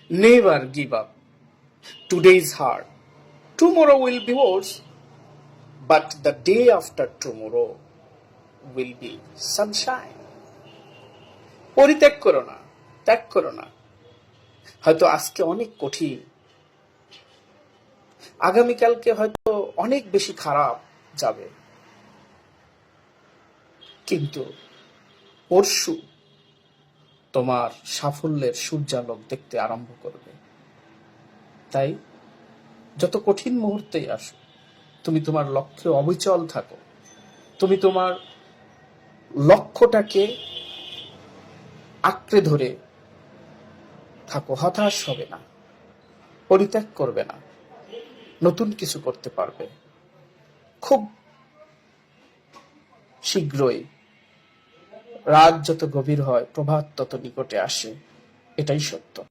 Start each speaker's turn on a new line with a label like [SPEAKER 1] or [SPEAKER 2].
[SPEAKER 1] Never give up. Today is hard. Tomorrow will be worse. But the day after tomorrow will be sunshine. পরিত্যাগ করো না, ত্যাগ করো না। হয়তো আজকে অনেক কঠিন, আগামীকালকে হয়তো অনেক বেশি খারাপ যাবে, কিন্তু পরশু তোমার সাফল্যের সূর্যালোক দেখতে আরম্ভ করবে। তাই যত কঠিন মুহূর্তেই আসো, তুমি তোমার লক্ষ্যে অবিচল থাকো। তুমি তোমার লক্ষ্যটাকে আঁকড়ে ধরে থাকো, হতাশ হবে না, পরিত্যাগ করবে না, নতুন কিছু করতে পারবে। খুব শীঘ্রই রাত যত গভীর হয়, প্রভাত তত নিকটে আসে, এটাই সত্য।